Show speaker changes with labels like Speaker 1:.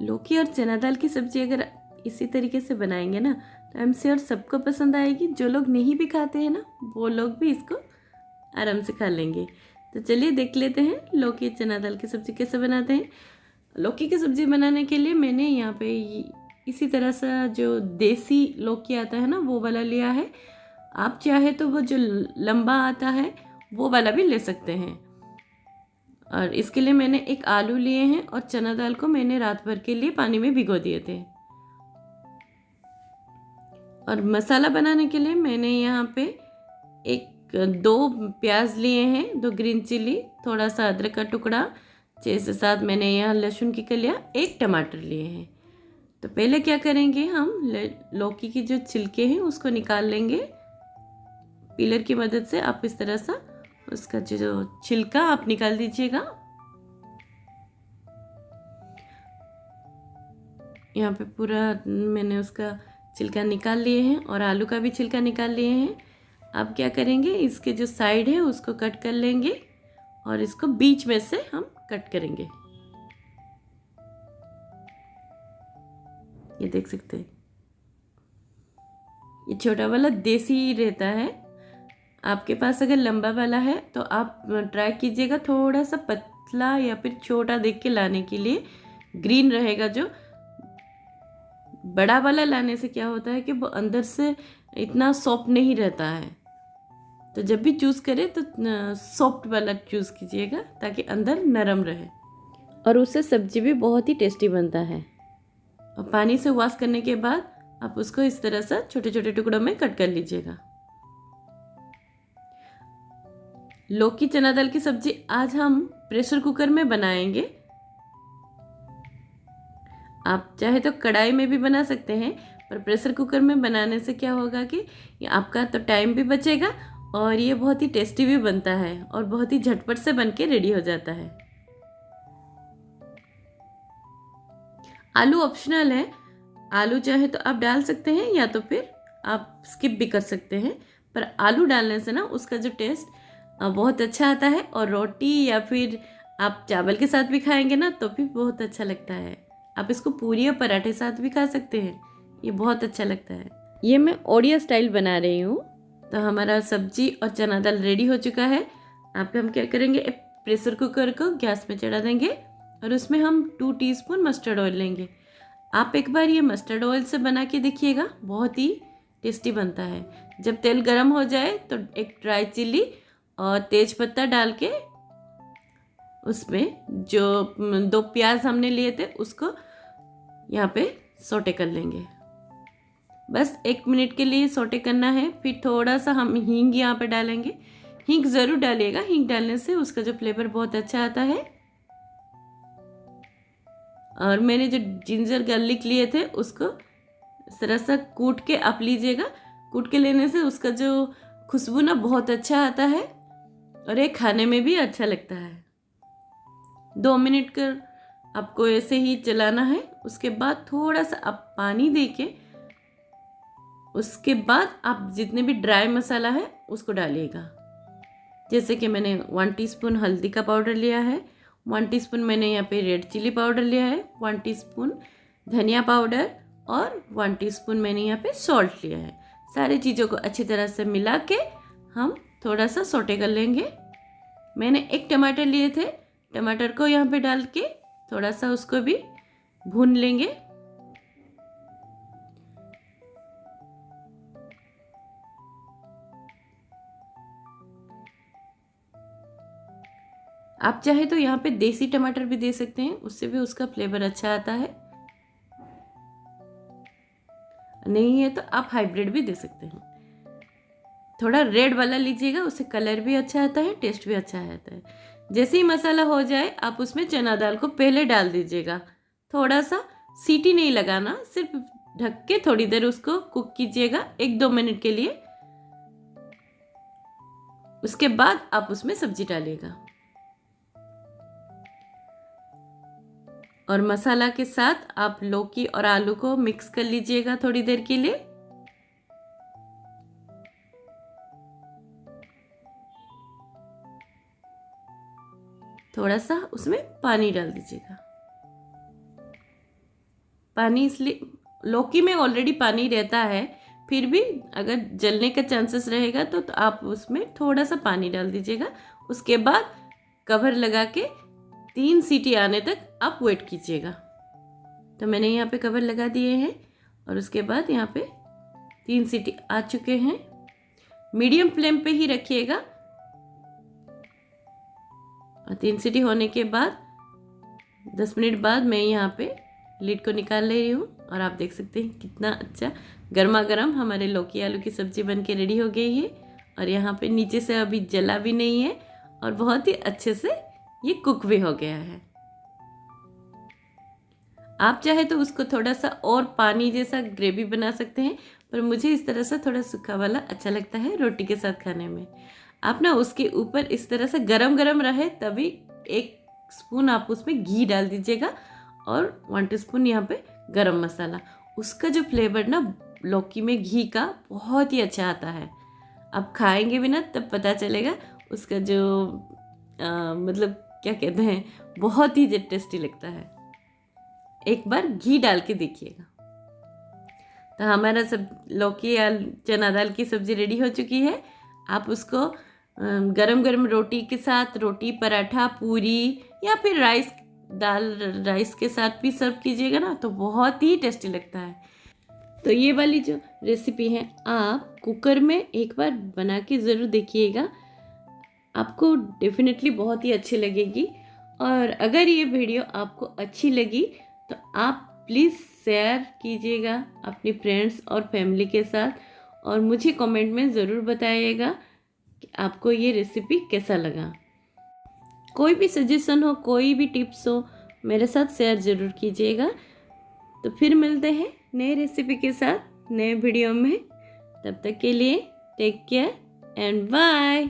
Speaker 1: लौकी और चना दाल की सब्जी अगर इसी तरीके से बनाएंगे ना तो आई एम श्योर सबको पसंद आएगी। जो लोग नहीं भी खाते हैं ना वो लोग भी इसको आराम से खा लेंगे। तो चलिए देख लेते हैं लौकी चना दाल की सब्ज़ी कैसे बनाते हैं। लौकी की सब्ज़ी बनाने के लिए मैंने यहाँ पे इसी तरह सा जो देसी लौकी आता है ना वो वाला लिया है। आप चाहे तो वो जो लंबा आता है वो वाला भी ले सकते हैं। और इसके लिए मैंने एक आलू लिए हैं और चना दाल को मैंने रात भर के लिए पानी में भिगो दिए थे। और मसाला बनाने के लिए मैंने यहाँ पे एक 2 प्याज लिए हैं, 2 ग्रीन चिली, थोड़ा सा अदरक का टुकड़ा, 6 से 7 मैंने यहाँ लहसुन की कलियाँ, 1 टमाटर लिए हैं। तो पहले क्या करेंगे, हम लौकी की जो छिलके हैं उसको निकाल लेंगे। पीलर की मदद से आप इस तरह सा उसका जो छिलका आप निकाल दीजिएगा। यहाँ पे पूरा मैंने उसका छिलका निकाल लिए हैं और आलू का भी छिलका निकाल लिए हैं। अब क्या करेंगे, इसके जो साइड है उसको कट कर लेंगे और इसको बीच में से हम कट करेंगे। ये देख सकते हैं, ये छोटा वाला देसी रहता है। आपके पास अगर लंबा वाला है तो आप ट्राई कीजिएगा थोड़ा सा पतला या फिर छोटा देख के लाने के लिए, ग्रीन रहेगा। जो बड़ा वाला लाने से क्या होता है कि वो अंदर से इतना सॉफ्ट नहीं रहता है। तो जब भी चूज़ करें तो सॉफ्ट वाला चूज़ कीजिएगा ताकि अंदर नरम रहे और उससे सब्जी भी बहुत ही टेस्टी बनता है। और पानी से वॉश करने के बाद आप उसको इस तरह से छोटे छोटे टुकड़ों में कट कर लीजिएगा। लौकी चना दाल की सब्जी आज हम प्रेशर कुकर में बनाएंगे। आप चाहे तो कढ़ाई में भी बना सकते हैं, पर प्रेशर कुकर में बनाने से क्या होगा कि आपका तो टाइम भी बचेगा और ये बहुत ही टेस्टी भी बनता है और बहुत ही झटपट से बन के रेडी हो जाता है। आलू ऑप्शनल है, आलू चाहे तो आप डाल सकते हैं या तो फिर आप स्किप भी कर सकते हैं, पर आलू डालने से ना उसका जो टेस्ट बहुत अच्छा आता है और रोटी या फिर आप चावल के साथ भी खाएंगे ना तो भी बहुत अच्छा लगता है। आप इसको पूरी या पराठे साथ भी खा सकते हैं, ये बहुत अच्छा लगता है। ये मैं ओडिया स्टाइल बना रही हूँ। तो हमारा सब्जी और चना दाल रेडी हो चुका है। आप हम क्या करेंगे, प्रेशर कुकर को गैस में चढ़ा देंगे और उसमें हम 2 टीस्पून मस्टर्ड ऑयल लेंगे। आप एक बार ये मस्टर्ड ऑयल से बना के देखिएगा, बहुत ही टेस्टी बनता है। जब तेल गर्म हो जाए तो एक ड्राई चिली और तेज पत्ता डाल के उसमें जो 2 प्याज हमने लिए थे उसको यहाँ पे सौटे कर लेंगे। बस 1 मिनट के लिए सौटे करना है। फिर थोड़ा सा हम हींग यहाँ पे डालेंगे। हींग ज़रूर डालिएगा, हींग डालने से उसका जो फ्लेवर बहुत अच्छा आता है। और मैंने जो जिंजर गार्लिक लिए थे उसको जरा सा कूट के आप लीजिएगा। कूट के लेने से उसका जो खुशबू ना बहुत अच्छा आता है और ये खाने में भी अच्छा लगता है। 2 मिनट कर आपको ऐसे ही चलाना है। उसके बाद थोड़ा सा आप पानी देके उसके बाद आप जितने भी ड्राई मसाला है उसको डालिएगा। जैसे कि मैंने 1 टीस्पून हल्दी का पाउडर लिया है, 1 टीस्पून मैंने यहाँ पे रेड चिली पाउडर लिया है, 1 टीस्पून धनिया पाउडर और 1 टीस्पून मैंने यहाँ पे सॉल्ट लिया है। सारी चीज़ों को अच्छी तरह से मिला के हम थोड़ा सा सौटे कर लेंगे। मैंने 1 टमाटर लिए थे, टमाटर को यहाँ पे डाल के थोड़ा सा उसको भी भून लेंगे। आप चाहे तो यहाँ पे देसी टमाटर भी दे सकते हैं, उससे भी उसका फ्लेवर अच्छा आता है। नहीं है तो आप हाइब्रिड भी दे सकते हैं। थोड़ा रेड वाला लीजिएगा, उससे कलर भी अच्छा आता है, टेस्ट भी अच्छा आता है। जैसे ही मसाला हो जाए आप उसमें चना दाल को पहले डाल दीजिएगा। थोड़ा सा सीटी नहीं लगाना, सिर्फ ढक के थोड़ी देर उसको कुक कीजिएगा 1-2 मिनट के लिए। उसके बाद आप उसमें सब्जी डालिएगा और मसाला के साथ आप लौकी और आलू को मिक्स कर लीजिएगा थोड़ी देर के लिए। थोड़ा सा उसमें पानी डाल दीजिएगा। पानी इसलिए, लौकी में ऑलरेडी पानी रहता है, फिर भी अगर जलने का चांसेस रहेगा तो आप उसमें थोड़ा सा पानी डाल दीजिएगा। उसके बाद कवर लगा के 3 सीटी आने तक आप वेट कीजिएगा। तो मैंने यहाँ पे कवर लगा दिए हैं और उसके बाद यहाँ पे 3 सीटी आ चुके हैं। मीडियम फ्लेम पे ही रखिएगा। और 3 सीटी होने के बाद 10 मिनट बाद मैं यहाँ पे लिड को निकाल ले रही हूँ और आप देख सकते हैं कितना अच्छा गर्मा गर्म हमारे लौकी आलू की सब्ज़ी बन के रेडी हो गई है। और यहाँ पे नीचे से अभी जला भी नहीं है और बहुत ही अच्छे से ये कुक भी हो गया है। आप चाहे तो उसको थोड़ा सा और पानी जैसा ग्रेवी बना सकते हैं, पर मुझे इस तरह से थोड़ा सूखा वाला अच्छा लगता है रोटी के साथ खाने में। आप ना उसके ऊपर इस तरह से गरम गरम रहे तभी 1 स्पून आप उसमें घी डाल दीजिएगा और 1 टीस्पून यहाँ पे गरम मसाला। उसका जो फ्लेवर ना लौकी में घी का बहुत ही अच्छा आता है। आप खाएंगे भी ना तब पता चलेगा उसका जो मतलब क्या कहते हैं, बहुत ही टेस्टी लगता है। एक बार घी डाल के देखिएगा। तो हमारा सब लौकी या चना दाल की सब्ज़ी रेडी हो चुकी है। आप उसको गरम गरम रोटी के साथ, रोटी, पराठा, पूरी या फिर राइस के साथ भी सर्व कीजिएगा ना तो बहुत ही टेस्टी लगता है। तो ये वाली जो रेसिपी है आप कुकर में एक बार बना के ज़रूर देखिएगा, आपको डेफिनेटली बहुत ही अच्छी लगेगी। और अगर ये वीडियो आपको अच्छी लगी तो आप प्लीज़ शेयर कीजिएगा अपनी फ्रेंड्स और फैमिली के साथ, और मुझे कमेंट में ज़रूर बताइएगा कि आपको ये रेसिपी कैसा लगा। कोई भी सजेशन हो, कोई भी टिप्स हो, मेरे साथ शेयर ज़रूर कीजिएगा। तो फिर मिलते हैं नए रेसिपी के साथ नए वीडियो में। तब तक के लिए टेक केयर एंड बाय।